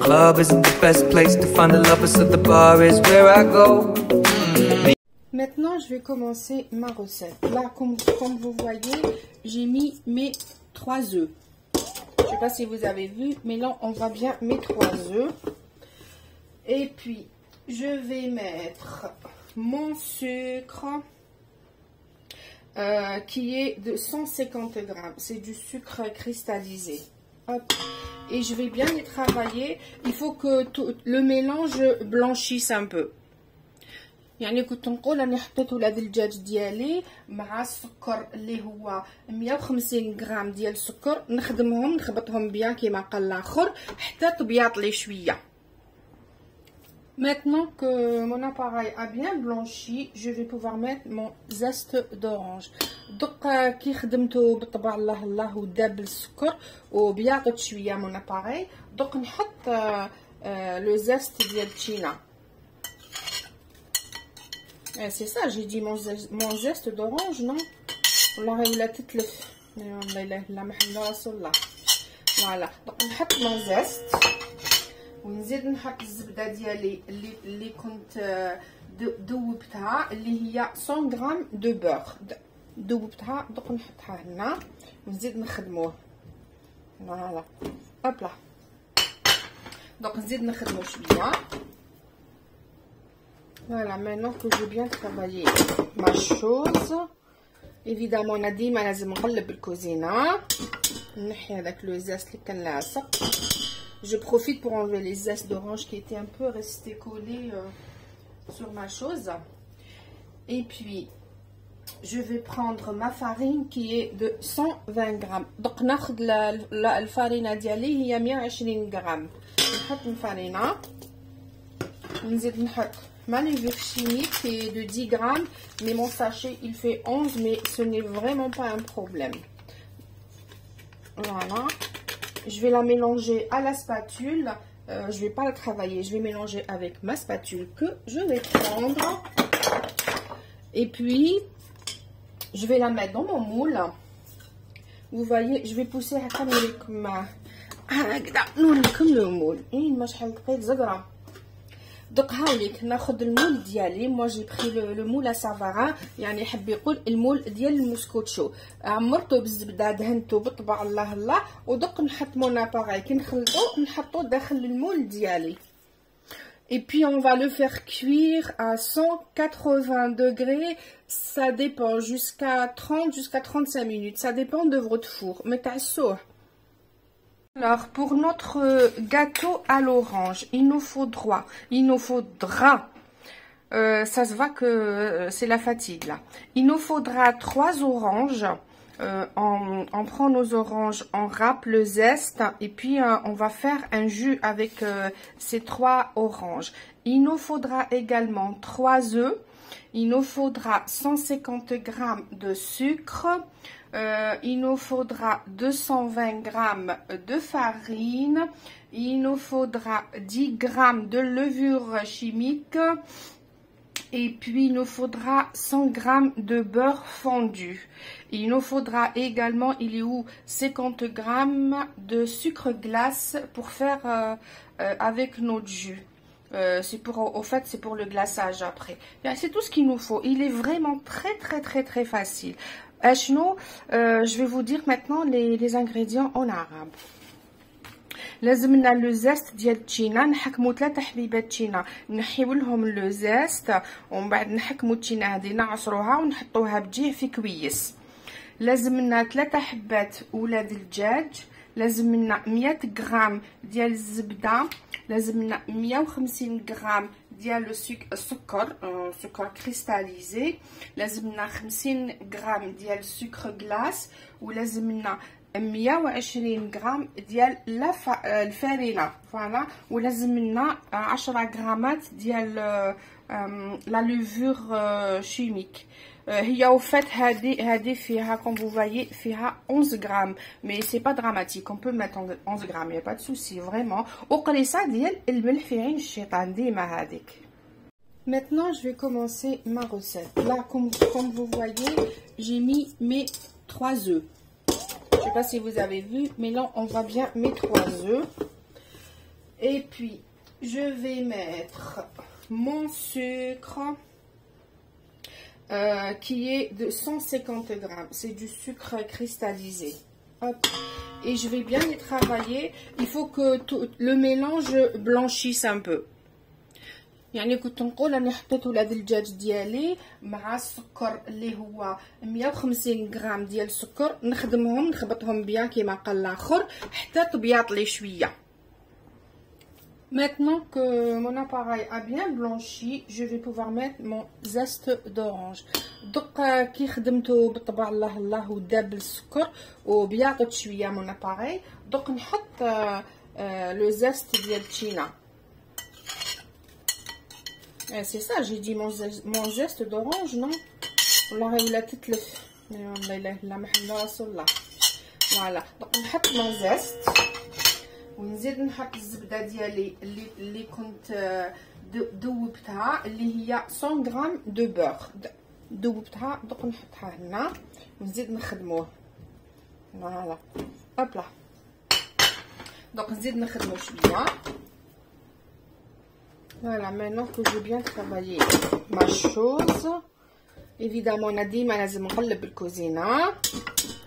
club isn't the best place to find a lover, so the bar is where I go. Maintenant, je vais commencer ma recette. Là, comme vous voyez, j'ai mis mes 3 œufs. Je ne sais pas si vous avez vu, mais là, on voit bien mes 3 œufs. Et puis, je vais mettre mon sucre qui est de 150 grammes. C'est du sucre cristallisé. Hop. Et je vais bien les travailler. Il faut que tout le mélange blanchisse un peu. يعني كنت نقول راني حطيت ولاد الدجاج ديالي مع السكر اللي هو 150 غرام ديال السكر، نخدمهم نخبطهم بيان كيما قال الاخر حتى تبياط لي شويه. Maintenant que mon appareil a bien blanchi, je vais pouvoir mettre mon zeste d'orange. دق كي خدمته بطبع الله وداب السكر وبياطت شويه mon appareil، دق نحط le zeste ديال التشينا. C'est ça, j'ai dit mon zeste d'orange, non? والله تتلف والله لا محل رسول الله. فوالا دونك نحط mon zeste ونزيد نحط الزبده ديالي اللي كنت ذوبتها اللي هي 100 غرام دو بور. ذوبتها دونك نحطها هنا ونزيد نخدموه. فوالا هوب لا دونك نزيد نخدمو شويه. Voilà, maintenant que j'ai bien travaillé ma chose, évidemment, on a dit que je vais faire la cuisine. Avec le zeste qui est là. Je profite pour enlever les zestes d'orange qui étaient un peu restés collés sur ma chose. Et puis, je vais prendre ma farine qui est de 120 grammes. Donc, la farine ديالي هي 120 grammes. نحط الفارينة ونزيد نحط ma levure chimique qui est de 10 grammes, mais mon sachet il fait 11, mais ce n'est vraiment pas un problème. Voilà, je vais la mélanger à la spatule. Je vais pas la travailler, je vais mélanger avec ma spatule que je vais prendre. Et puis, je vais la mettre dans mon moule. Vous voyez, je vais pousser comme le moule. دوك هاوليك ناخذ المول ديالي. موا جي بخي لو مول سافارا، يعني يحب يقول المول ديال المسكوتشو. عمرته بالزبده دهنته بطبع الله ودوك نحط مون اباغاي كي نخلطو نحطو داخل المول ديالي. Et puis on va le faire cuire à 180 degrés, ça dépend, jusqu'à 30 jusqu'à 35 minutes, ça dépend de votre four. Mais t'assois. Alors, pour notre gâteau à l'orange, il nous faudra, ça se voit que c'est la fatigue là, il nous faudra 3 oranges, on prend nos oranges, on râpe le zeste et puis on va faire un jus avec ces 3 oranges. Il nous faudra également 3 œufs, il nous faudra 150 grammes de sucre, il nous faudra 220 grammes de farine, il nous faudra 10 grammes de levure chimique et puis il nous faudra 100 grammes de beurre fondu. Il nous faudra également, 50 grammes de sucre glace pour faire avec notre jus. Au fait, c'est pour le glaçage après. C'est tout ce qu'il nous faut. Il est vraiment très facile. Je vais vous dire maintenant les ingrédients en arabe. لازمنا لو زيست ديال التشينا، نحكمو 3 حبيبات تشينا، نحيو لهم لو زيست ومن بعد نحكمو التشينا هذه نعصروها ونحطوها بجيه في كويس. لازمنا 3 حبات ولاد الدجاج، لازمنا 100 غرام ديال الزبده، لازمنا 150 غرام ديال السكر كريستاليزي، لازمنا 50 غرام ديال السكر غلاس، ولازمنا 120 غرام ديال الفارينه. فوالا، ولازمنا 10 غرامات ديال لا لوفور شيميك. هي وفات هذه فيها كوم فو فوايي فيها 11 غرام، مي سي با دراماتيك، اون بو ميتر 11 غرام، يا با دو سوسي فريمون. وقريصه ديال الملح في عين الشيطان ديما هذيك. Maintenant, je vais commencer ma recette. Là, comme vous voyez, j'ai mis mes 3 œufs. Je sais pas si vous avez vu, mais là, on voit bien mes 3 œufs. Et puis, je vais mettre mon sucre qui est de 150 grammes. C'est du sucre cristallisé. Hop. Et je vais bien les travailler. Il faut que tout le mélange blanchisse un peu. يعني كنت نقول راني حطيت ولاد الدجاج ديالي مع السكر اللي هو 150 غرام ديال السكر، نخدمهم نخبطهم بيان كيما قال الاخر حتى تبياط لي شويه. Maintenant que mon appareil a bien blanchi, je vais pouvoir mettre mon zeste d'orange. Donc كي خدمته بطبع الله وداب السكر وبياطت شويه mon appareil، donc نحط le zeste ديال التشينا. C'est ça, j'ai dit mon zeste d'orange, non? والله تتلف والله لا محل رسول الله. فوالا دونك نحط mon zeste ونزيد نحط الزبده ديالي اللي كنت ذوبتها اللي هي 100 غرام دو بور. ذوبتها دونك نحطها هنا ونزيد نخدموه. فوالا هوب لا دونك نزيد نخدمو شويه. Voilà, maintenant que j'ai bien travaillé ma chose, évidemment on a dit ما لازم نقلب الكوزينة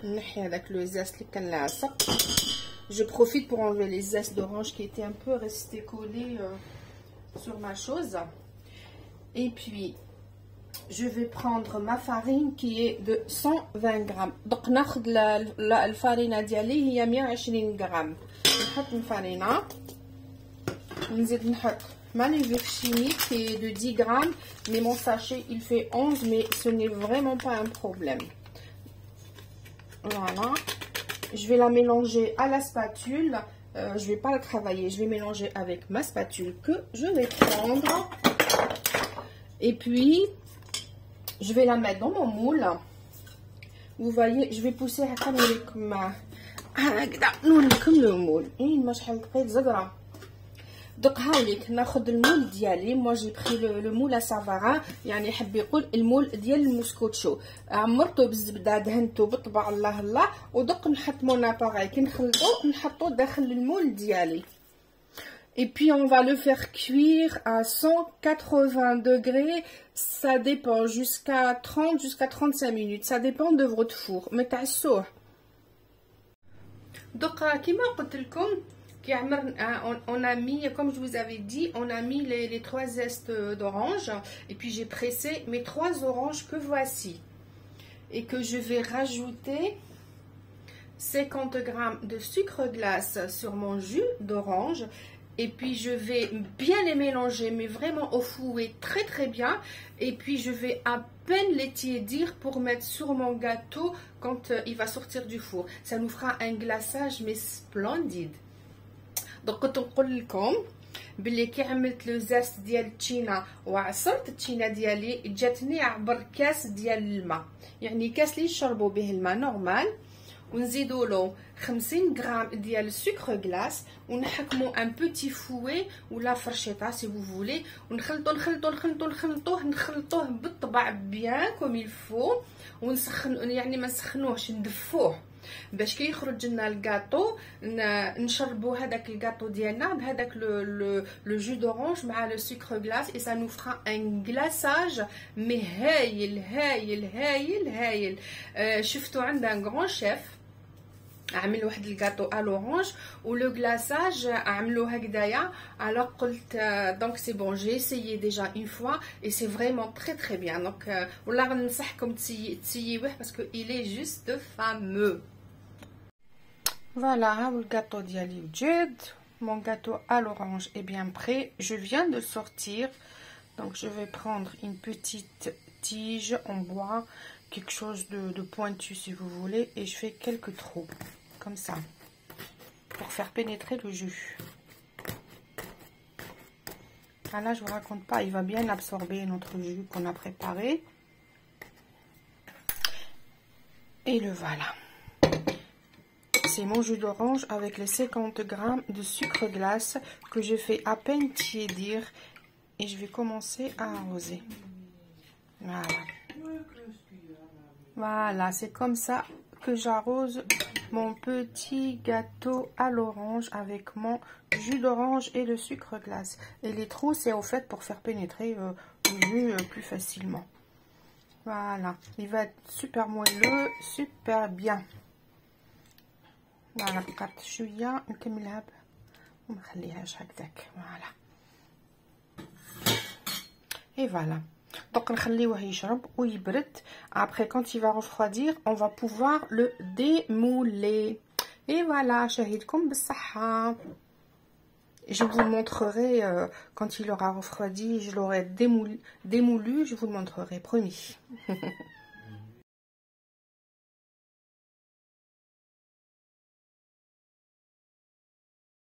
نحي هذاك لو زيست اللي كان لاصق. Je profite pour enlever les zestes d'orange qui étaient un peu restés collés sur ma chose. Et puis je vais prendre ma farine qui est de 120 grammes. Donc ناخذ الفارينة ديالي هي 120 غرام. نحط الفارينة ونزيد نحط ma levure chimique qui est de 10 grammes, mais mon sachet il fait 11, mais ce n'est vraiment pas un problème. Voilà, je vais la mélanger à la spatule. Je vais pas la travailler, je vais mélanger avec ma spatule que je vais prendre. Et puis je vais la mettre dans mon moule. Vous voyez, je vais pousser comme le moule. دوك هاوليك ناخذ المول ديالي. موا جي بخي لو مول سافارا، يعني يحب يقول المول ديال الموسكوتشو، عمرته بالزبده دهنته بطبع الله ودوك نحط مون اباراي كي نخلطو نحطو داخل المول ديالي. Et puis on va le faire cuire à 180 degrés, ça dépend jusqu'à 30 jusqu'à 35 minutes, ça dépend de votre four. ما تعسوه. دوك كيما قلت لكم on a mis, comme je vous avais dit, on a mis les 3 zestes d'orange et puis j'ai pressé mes 3 oranges que voici et que je vais rajouter 50 grammes de sucre glace sur mon jus d'orange. Et puis je vais bien les mélanger, mais vraiment au fouet très très bien. Et puis je vais à peine les tiédir pour mettre sur mon gâteau quand il va sortir du four. Ça nous fera un glaçage mais splendide. Donc كنت نقول لكم بلي كي عملت لو زاست ديال التشينا وعصرت التشينا ديالي جاتني عبر كاس ديال الماء، يعني كاس اللي يشربوا به الماء نورمال، ونزيدوا له 50 غرام ديال السكر غلاس ونحكموا ان بوتي فوي ولا فرشيطه سي فو فولي ونخلطوه بالطبع بيان كوم يلفو ونسخن، يعني ما نسخنوهش ندفوه باش كي يخرج لنا الكاطو نشربوا هذاك الكاطو ديالنا بهذاك لو جو دورانج مع لو سكر غلاس. اي سا نو فرا ان غلاساج مي هايل هايل هايل هايل. شفتوا عندنا ان غران شيف عمل واحد الكاطو ا لورانج ولو غلاساج عملو هكذايا. alors قلت donc c'est bon, j'ai essayé déjà une fois et c'est vraiment très très bien. donc والله غننصحكم تسيوه parce que il est juste fameux. Voilà, ها le gâteau ديالي وجد. Mon gâteau à l'orange est bien prêt. Je viens de sortir. Donc je vais prendre une petite tige en bois, quelque chose de pointu si vous voulez, et je fais quelques trous comme ça pour faire pénétrer le jus. Ah là je vous raconte pas, il va bien absorber notre jus qu'on a préparé. Et le voilà. C'est mon jus d'orange avec les 50 grammes de sucre glace que je fais à peine tiédir et je vais commencer à arroser. Voilà. Voilà, c'est comme ça que j'arrose mon petit gâteau à l'orange avec mon jus d'orange et le sucre glace. Et les trous, c'est au fait pour faire pénétrer le jus plus facilement. Voilà, il va être super moelleux, super bien. Voilà, بقات شويه نكملها وما نخليهاش هكذاك. Voilà. Et voilà. Donc نخليوه يشرب ويبرد. Après quand il va refroidir, on va pouvoir le démouler. Et voilà, شهيدكم بالصحة. Je vous montrerai quand il aura refroidi, je l'aurai démoulu, je vous le montrerai, promis.